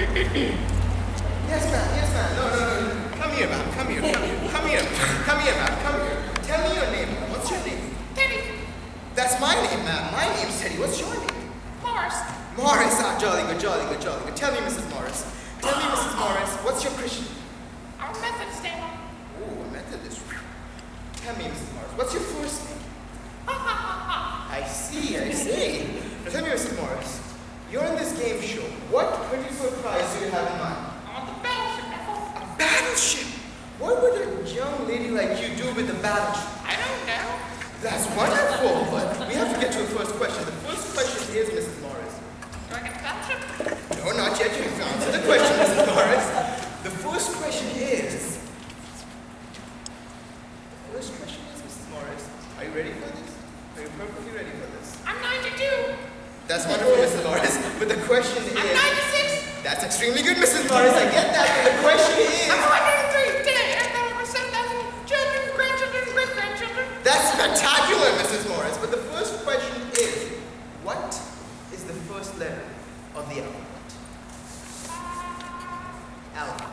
Yes, ma'am. No. Come here, ma'am. Come here, ma'am. Come here. Tell me your name. What's your name? Teddy. That's my name, ma'am. My name's Teddy. What's your name? Morris. Morris. Ah, jolly good. Tell me, Mrs. Morris. What's your Christian? I'm a Methodist name. Oh, a Methodist. Tell me, Mrs. Morris. What's your first name? I see. Now tell me, Mrs. Morris. You're in this game show. What particular prize do you have in mind? I want the battleship. A battleship? What would a young lady like you do with a battleship? I don't know. That's wonderful, but we have to get to the first question. The first question is, Mrs. Morris. Do I get the battleship? No, not yet. You have to answer the question, Mrs. Morris. The first question is, Mrs. Morris, are you ready for this? Are you perfectly ready for this? I'm 92. That's wonderful, Mrs. Morris. But the question is... I'm 96. That's extremely good, Mrs. Morris. I get that. But the question is... I'm 103 today. I've got over 7,000 children, grandchildren, great-grandchildren. That's spectacular, Mrs. Morris. But the first question is, what is the first letter of the alphabet? Alphabet.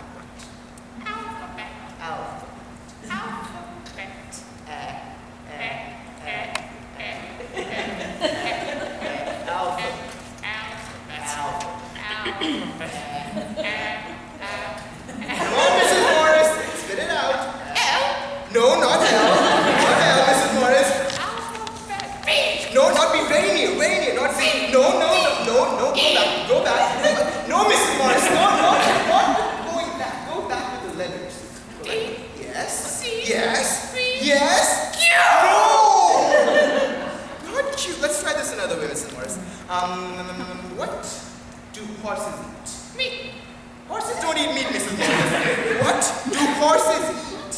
Come on, Mrs. Morris. Spit it out. L. No, not L. Not L, Mrs. Morris. Alphabet. B. No, not B. Very near. Not C. No. Go back. No, Mrs. Morris. No. Not going back. Go back with the letters. D. Yes. C. Yes. B. Yes. Q. No. Not Q. Let's try this another way, Mrs. Morris. What do horses eat? Meat. Horses don't eat meat, Mrs. Morris. What do horses eat?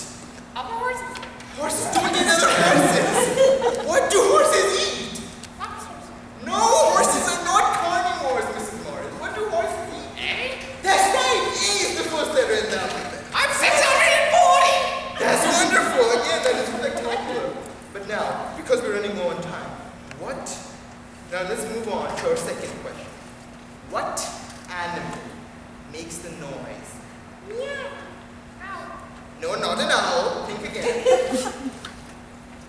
Other horses. Horses don't eat other horses. What do horses eat? Lobsters. No, horses are not carnivores, Mrs. Morris. What do horses eat? A. That's right. A is the first letter in the alphabet. I'm 640. That's wonderful. Again, that is spectacular. But now, because we're running low on time, now let's move on to our second question. What animal makes the noise? Meow. Ow. No, not an owl. Think again.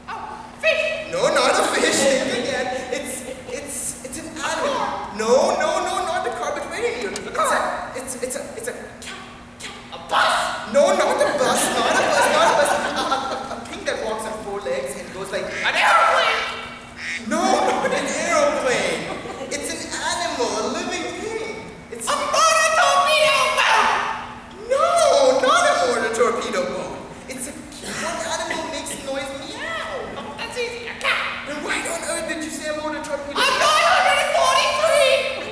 Oh, fish. No, not a fish. Think again. It's an animal. No, not the car, but very near. It's a cat. A bus. No, not a bus. Not a bus. A thing that walks on four legs and goes like... An airplane. No, not an aeroplane. It's an animal, a living thing. It's A motor torpedo boat. No, not a mortar torpedo boat. It's a what animal makes the noise meow? Oh, that's easy. A cat. Then why on earth did you say a mortar torpedo I'm boat?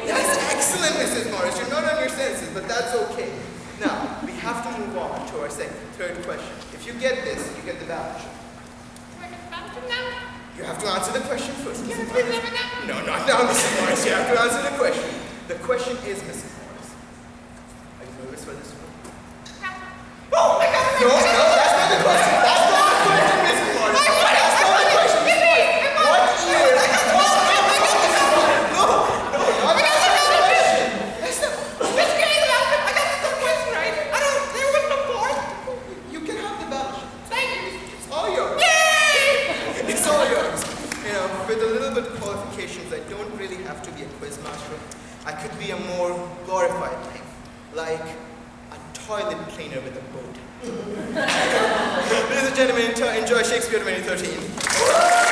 943. That's excellent, Mrs. Morris. You're not on your senses, but that's okay. Now, we have to move on to our third question. If you get this, you get the battleship. Do I get the battleship now? You have to answer the question first, Can I Mrs. please Morris. have it now? No, not now, Mrs. Morris. You have to answer the question. The question is, Mrs. Morris. Are you nervous for this one? Oh, I got it. No, that's not the question. That's not the question, Mrs. Morris. That's not the question, Mrs. Morris. What year? No, that's not the question. That's not. Which game is that? I got the question right. There was no fourth. You can have the battleship. Thank you. It's all yours. Yay! It's all yours. You know, with a little bit of qualifications, I don't really have to be a quiz master. I could be a more glorified thing, like a toilet cleaner with a boat. Ladies and gentlemen, enjoy Shakespeare 2013.